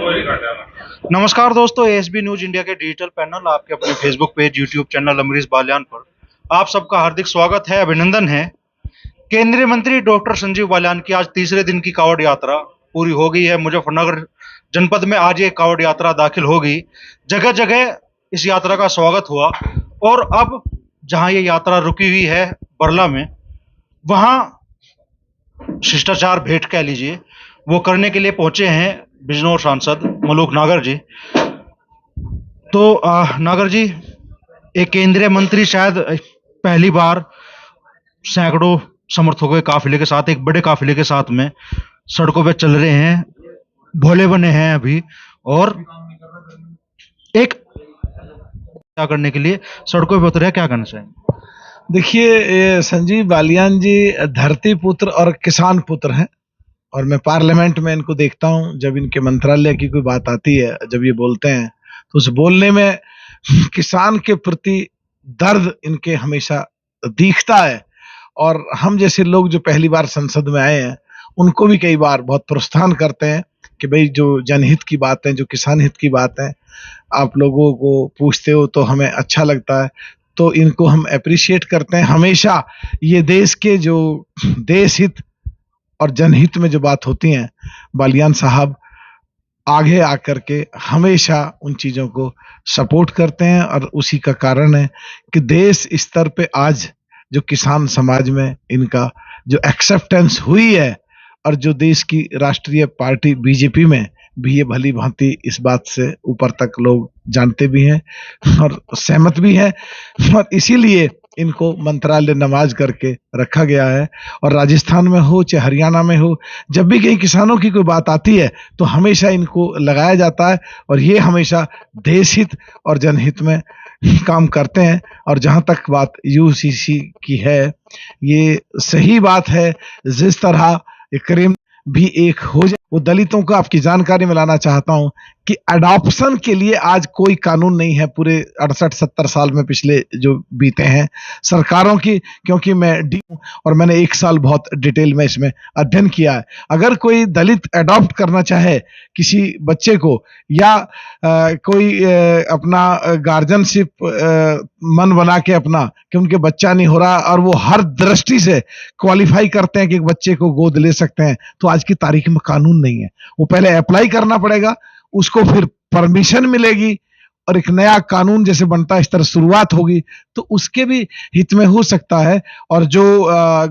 नमस्कार दोस्तों, ASB news India के डिजिटल पैनल आपके अपने Facebook page, YouTube channel Amrish Baliyan पर आप सबका हार्दिक स्वागत है, अभिनंदन है। केंद्रीय मंत्री डॉक्टर संजीव बालियान की आज तीसरे दिन की कांवड़ यात्रा पूरी हो गई है। मुजफ्फरनगर जनपद में आज ये कांवड़ यात्रा दाखिल हो गई। जगह जगह इस यात्रा का स्वागत हुआ और अब जहां ये यात्रा रुकी हुई है बरला में, वहां शिष्टाचार भेंट कह लीजिए वो करने के लिए पहुंचे हैं बिजनौर सांसद मलूक नागर जी। तो नागर जी, एक केंद्रीय मंत्री शायद पहली बार सैकड़ों समर्थकों के काफिले के साथ, एक बड़े काफिले के साथ में सड़कों पे चल रहे हैं, भोले बने हैं अभी, और एक क्या करने के लिए सड़कों पे उतरे हैं, क्या करना चाहिए? देखिए, संजीव बालियान जी धरती पुत्र और किसान पुत्र हैं और मैं पार्लियामेंट में इनको देखता हूं। जब इनके मंत्रालय की कोई बात आती है, जब ये बोलते हैं तो उस बोलने में किसान के प्रति दर्द इनके हमेशा दिखता है। और हम जैसे लोग जो पहली बार संसद में आए हैं उनको भी कई बार बहुत प्रोत्साहन करते हैं कि भाई जो जनहित की बात है, जो किसान हित की बात है, आप लोगों को पूछते हो तो हमें अच्छा लगता है। तो इनको हम अप्रिशिएट करते हैं। हमेशा ये देश के जो देश हित और जनहित में जो बात होती हैं, बालियान साहब आगे आकर के हमेशा उन चीज़ों को सपोर्ट करते हैं। और उसी का कारण है कि देश स्तर पे आज जो किसान समाज में इनका जो एक्सेप्टेंस हुई है और जो देश की राष्ट्रीय पार्टी बीजेपी में भी ये भली भांति इस बात से ऊपर तक लोग जानते भी हैं और सहमत भी हैं, और इसीलिए इनको मंत्रालय नवाज करके रखा गया है। और राजस्थान में हो चाहे हरियाणा में हो, जब भी कहीं किसानों की कोई बात आती है तो हमेशा इनको लगाया जाता है और ये हमेशा देश हित और जनहित में काम करते हैं। और जहां तक बात यूसीसी की है, ये सही बात है। जिस तरह करीम भी एक हो जाए, वो दलितों को आपकी जानकारी में लाना चाहता हूं कि अडॉप्शन के लिए आज कोई कानून नहीं है पूरे 68-70 साल में, पिछले जो बीते हैं सरकारों की। क्योंकि मैं डी हूं और मैंने 1 साल बहुत डिटेल में इसमें अध्ययन किया है। अगर कोई दलित अडॉप्ट करना चाहे किसी बच्चे को, या कोई अपना गार्जियनशिप मन बना के अपना कि उनके बच्चा नहीं हो रहा और वो हर दृष्टि से क्वालिफाई करते हैं कि एक बच्चे को गोद ले सकते हैं, तो आज की तारीख में कानून नहीं है। वो पहले अप्लाई करना पड़ेगा, उसको फिर परमिशन मिलेगी और एक नया कानून जैसे बनता है इस तरह शुरुआत होगी, तो उसके भी हित में हो सकता है। और जो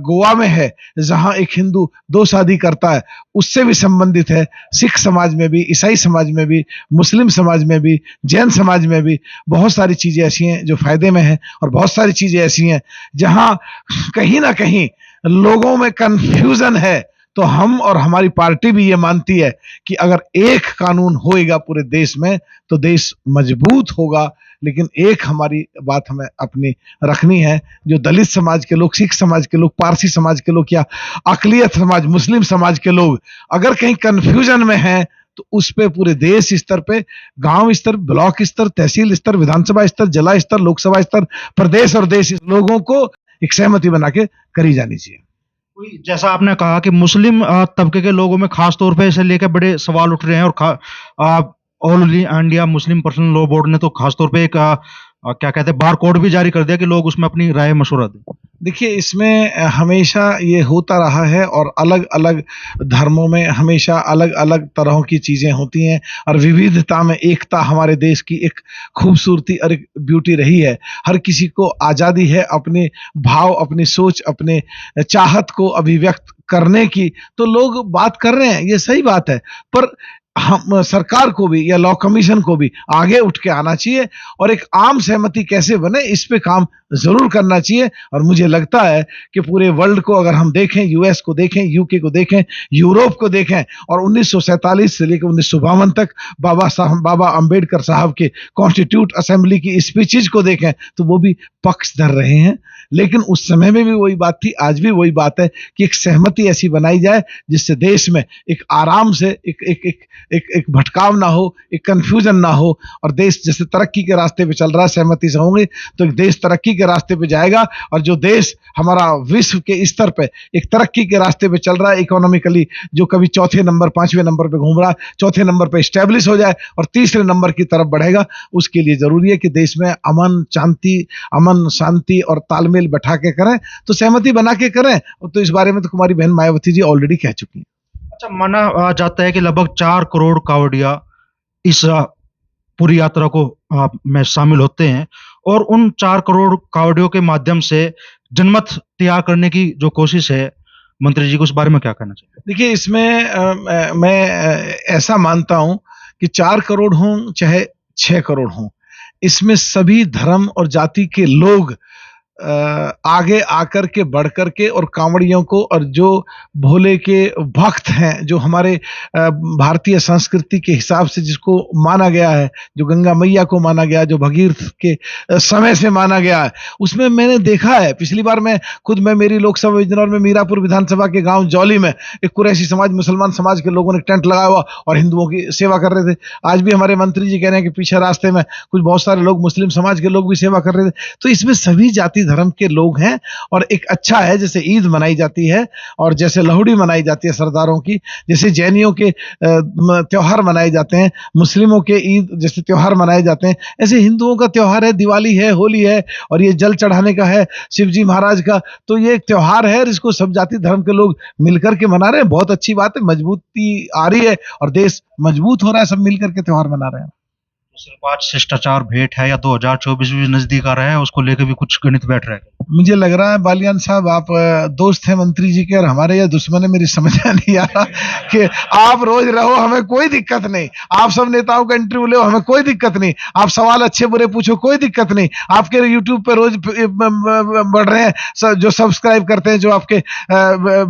गोवा में है, जहां एक हिंदू 2 शादी करता है, उससे भी संबंधित है। सिख समाज में भी, ईसाई समाज में भी, मुस्लिम समाज में भी, जैन समाज में भी बहुत सारी चीजें ऐसी हैं जो फायदे में हैं, और बहुत सारी चीजें ऐसी हैं जहां कहीं ना कहीं लोगों में कंफ्यूजन है। तो हम और हमारी पार्टी भी ये मानती है कि अगर एक कानून होएगा पूरे देश में तो देश मजबूत होगा। लेकिन एक हमारी बात हमें अपनी रखनी है, जो दलित समाज के लोग, सिख समाज के लोग, पारसी समाज के लोग, या अकलियत समाज, मुस्लिम समाज के लोग अगर कहीं कंफ्यूजन में हैं तो उस पे पूरे देश स्तर पे, गांव स्तर, ब्लॉक स्तर, तहसील स्तर, विधानसभा स्तर, जिला स्तर, लोकसभा स्तर, प्रदेश और देश, लोगों को एक सहमति बना के करी जानी चाहिए। जैसा आपने कहा कि मुस्लिम तबके के लोगों में खास तौर पे इसे लेकर बड़े सवाल उठ रहे हैं, और all India Muslim personal law board ने तो खास तौर पे एक क्या कहते हैं, बार कोड भी जारी कर दिया कि लोग उसमें अपनी राय मशवरा दें। देखिए, इसमें हमेशा ये होता रहा है और अलग अलग धर्मों में हमेशा अलग अलग तरह की चीज़ें होती हैं, और विविधता में एकता हमारे देश की एक खूबसूरती और एक ब्यूटी रही है। हर किसी को आज़ादी है अपने भाव, अपनी सोच, अपने चाहत को अभिव्यक्त करने की। तो लोग बात कर रहे हैं, ये सही बात है, पर हम सरकार को भी या लॉ कमीशन को भी आगे उठ के आना चाहिए और एक आम सहमति कैसे बने इस पे काम जरूर करना चाहिए। और मुझे लगता है कि पूरे वर्ल्ड को अगर हम देखें, यूएस को देखें, यूके को देखें, यूरोप को देखें, और 1947 से लेकर 1952 तक बाबा अंबेडकर साहब के कॉन्स्टिट्यूट असेंबली की स्पीचेज को देखें, तो वो भी पक्ष धर रहे हैं। लेकिन उस समय में भी वही बात थी, आज भी वही बात है कि एक सहमति ऐसी बनाई जाए जिससे देश में एक आराम से एक भटकाव ना हो, एक कंफ्यूजन ना हो, और देश जैसे तरक्की के रास्ते पे चल रहा है, सहमति से होंगे तो एक देश तरक्की के रास्ते पे जाएगा। और जो देश हमारा विश्व के स्तर पे एक तरक्की के रास्ते पे चल रहा है इकोनॉमिकली, जो कभी चौथे नंबर 5वें नंबर पे घूम रहा है, चौथे नंबर पे स्टेब्लिश हो जाए और तीसरे नंबर की तरफ बढ़ेगा, उसके लिए जरूरी है कि देश में अमन शांति और तालमेल बैठा के करें, तो सहमति बना के करें। तो इस बारे में तो कुमारी बहन मायावती जी ऑलरेडी कह चुकी हैं। अच्छा, माना जाता है कि लगभग 4 करोड़ कांवड़िया इस पूरी यात्रा को में शामिल होते हैं, और उन 4 करोड़ कांवड़ियों के माध्यम से जनमत तैयार करने की जो कोशिश है, मंत्री जी को उस बारे में क्या कहना चाहिए? देखिए, इसमें मैं ऐसा मानता हूं कि 4 करोड़ हों चाहे 6 करोड़ हों, इसमें सभी धर्म और जाति के लोग आगे आकर के बढ़ कर के, और कांवड़ियों को, और जो भोले के भक्त हैं, जो हमारे भारतीय संस्कृति के हिसाब से जिसको माना गया है, जो गंगा मैया को माना गया, जो भगीरथ के समय से माना गया है, उसमें मैंने देखा है। पिछली बार मैं मेरी लोकसभा बिजनौर में मीरापुर विधानसभा के गांव जौली में एक कुरैशी समाज, मुसलमान समाज के लोगों ने टेंट लगाया हुआ और हिंदुओं की सेवा कर रहे थे। आज भी हमारे मंत्री जी कह रहे हैं कि पीछे रास्ते में कुछ बहुत सारे लोग मुस्लिम समाज के लोग भी सेवा कर रहे थे। तो इसमें सभी जाति धर्म के लोग हैं, और एक अच्छा है, जैसे ईद मनाई जाती है और जैसे लोहड़ी मनाई जाती है सरदारों की, जैसे जैनियों के त्योहार मनाए जाते हैं, मुस्लिमों के ईद जैसे त्योहार मनाए जाते हैं, ऐसे हिंदुओं का त्योहार है, दिवाली है, होली है, और ये जल चढ़ाने का है शिव जी महाराज का। तो ये एक त्योहार है जिसको सब जाति धर्म के लोग मिलकर के मना रहे हैं। बहुत अच्छी बात है, मजबूती आ रही है और देश मजबूत हो रहा है, सब मिलकर के त्योहार मना रहे हैं। सिर्फ आज शिष्टाचार भेंट है, या 2024 भी नजदीक आ रहा है, उसको लेकर भी कुछ गणित बैठ रहा है? मुझे लग रहा है बालियान साहब, आप दोस्त हैं मंत्री जी के और हमारे, या दुश्मन है, मेरी समझ में नहीं आ रहा कि आप रोज रहो, हमें कोई दिक्कत नहीं, आप सब नेताओं का इंटरव्यू लो, हमें कोई दिक्कत नहीं, आप सवाल अच्छे बुरे पूछो, कोई दिक्कत नहीं, आपके यूट्यूब पे रोज बढ़ रहे हैं, जो सब्सक्राइब करते हैं, जो आपके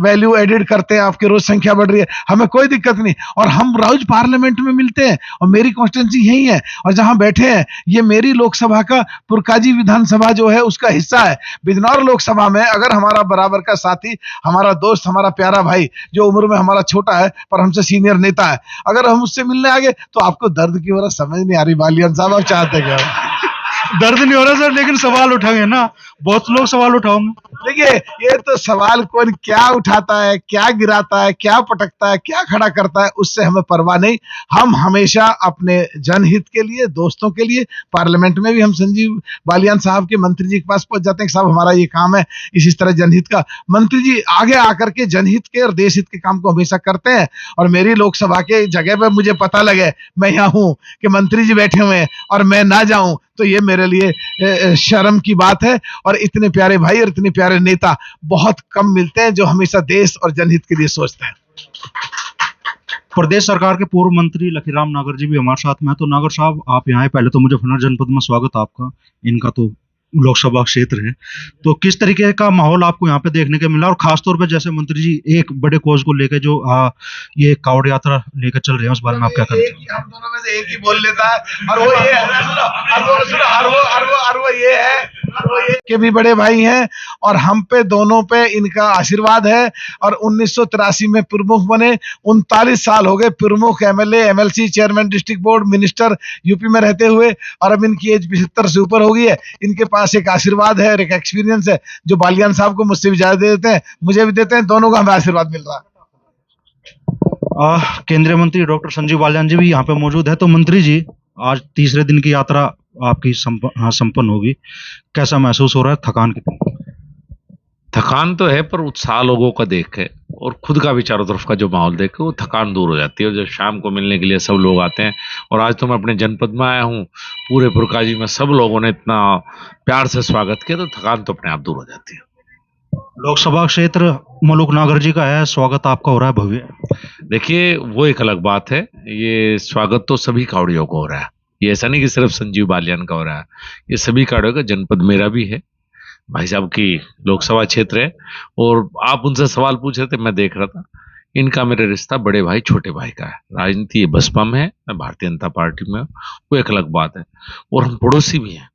वैल्यू एडिट करते हैं, आपकी रोज संख्या बढ़ रही है, हमें कोई दिक्कत नहीं। और हम रोज पार्लियामेंट में मिलते हैं, और मेरी कॉन्स्टिट्यूंसी यही है, और जहां बैठे हैं ये मेरी लोकसभा का पुरकाजी विधानसभा जो है उसका हिस्सा है। बिजनौर लोकसभा में अगर हमारा बराबर का साथी, हमारा दोस्त, हमारा प्यारा भाई, जो उम्र में हमारा छोटा है पर हमसे सीनियर नेता है, अगर हम उससे मिलने आ गए, तो आपको दर्द की वजह समझ नहीं आ रही बालियान साहब, आप चाहते क्या? दर्द नहीं हो रहा सर, लेकिन सवाल उठाएंगे ना, बहुत लोग सवाल उठाओगे। देखिए, ये तो सवाल कौन क्या उठाता है, क्या गिराता है, क्या पटकता है, क्या खड़ा करता है, उससे हमें परवाह नहीं। हम हमेशा अपने जनहित के लिए, दोस्तों के लिए, पार्लियामेंट में भी हम संजीव बालियान साहब के मंत्री जी के पास पहुंच जाते हैं कि साहब हमारा ये काम है, इस तरह जनहित का। मंत्री जी आगे आकर के जनहित के और देश हित के काम को हमेशा करते हैं, और मेरी लोकसभा के जगह पे मुझे पता लगे, मैं यहाँ हूँ कि मंत्री जी बैठे हुए हैं और मैं ना जाऊं, तो ये मेरे लिए शर्म की बात है। और इतने प्यारे भाई और इतने प्यारे नेता बहुत कम मिलते हैं जो हमेशा देश और जनहित के लिए सोचते हैं। प्रदेश सरकार के पूर्व मंत्री लखीराम नागर जी भी हमारे साथ में हैं। तो नागर साहब, आप यहाँ आए, पहले तो मुजफ्फरनगर जनपद में स्वागत आपका, इनका तो लोकसभा क्षेत्र है, तो किस तरीके का माहौल आपको यहाँ पे देखने को मिला, और खासतौर पे जैसे मंत्री जी एक बड़े कोज को लेकर जो ये कांवड़ यात्रा लेकर चल रहे हैं, उस बारे में आप क्या कहते हैं? हम दोनों में से एक ही बोल लेता है, और वो ये है के भी बड़े भाई हैं, और हम पे दोनों पे इनका आशीर्वाद है। और 1983 में प्रमुख बने, 39 साल हो गए प्रमुख, MLA, MLC, chairman district board, minister UP में रहते हुए, और अब इनकी एज 75 से ऊपर हो गई है। इनके पास एक आशीर्वाद है और एक एक्सपीरियंस है, जो बालियान साहब को मुझसे भी ज्यादा दे देते हैं, मुझे भी देते हैं, दोनों का हमें आशीर्वाद मिल रहा है। केंद्रीय मंत्री डॉक्टर संजीव बालियान जी भी यहाँ पे मौजूद है। तो मंत्री जी, आज तीसरे दिन की यात्रा आपकी संपन्न होगी, कैसा महसूस हो रहा है, थकान कितनी? थकान तो है, पर उत्साह लोगों का देख के और खुद का भी चारों तरफ का जो माहौल देख के वो थकान दूर हो जाती है। और जब शाम को मिलने के लिए सब लोग आते हैं, और आज तो मैं अपने जनपद में आया हूँ, पूरे पुरकाजी में सब लोगों ने इतना प्यार से स्वागत किया, तो थकान तो अपने आप दूर हो जाती है। लोकसभा क्षेत्र मलुक नागर जी का है, स्वागत आपका हो रहा है भव्य। देखिए, वो एक अलग बात है, ये स्वागत तो सभी कावड़ियों को हो रहा है, ये ऐसा नहीं कि सिर्फ संजीव बालियान का हो रहा है, ये सभी कावड़ियों का। जनपद मेरा भी है, भाई साहब की लोकसभा क्षेत्र है, और आप उनसे सवाल पूछ रहे थे, मैं देख रहा था, इनका मेरा रिश्ता बड़े भाई छोटे भाई का है। राजनीति ये बसपा में है, मैं भारतीय जनता पार्टी में हूँ, वो एक अलग बात है, और हम पड़ोसी भी हैं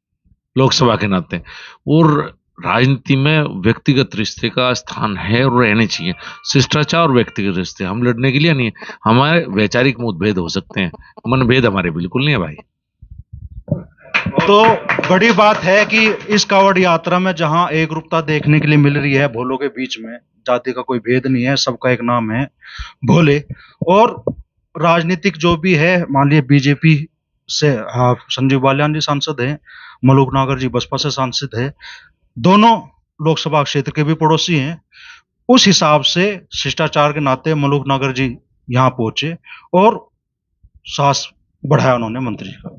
लोकसभा के नाते। और राजनीति में व्यक्तिगत रिश्ते का स्थान है और रहने चाहिए। शिष्टाचार और व्यक्तिगत रिश्ते हम लड़ने के लिए नहीं है। हमारे वैचारिक मतभेद हो सकते हैं, मनभेद हमारे बिल्कुल नहीं है भाई। तो बड़ी बात है कि इस कांवड़ यात्रा में जहां एकरूपता देखने के लिए मिल रही है भोलों के बीच में, जाति का कोई भेद नहीं है, सबका एक नाम है भोले। और राजनीतिक जो भी है, मान लीजिए बीजेपी से संजीव बालियान जी सांसद हैं, मलूक नागर जी बसपा से सांसद है, दोनों लोकसभा क्षेत्र के भी पड़ोसी हैं। उस हिसाब से शिष्टाचार के नाते मलूक नागर जी यहाँ पहुंचे और साहस बढ़ाया उन्होंने मंत्री का।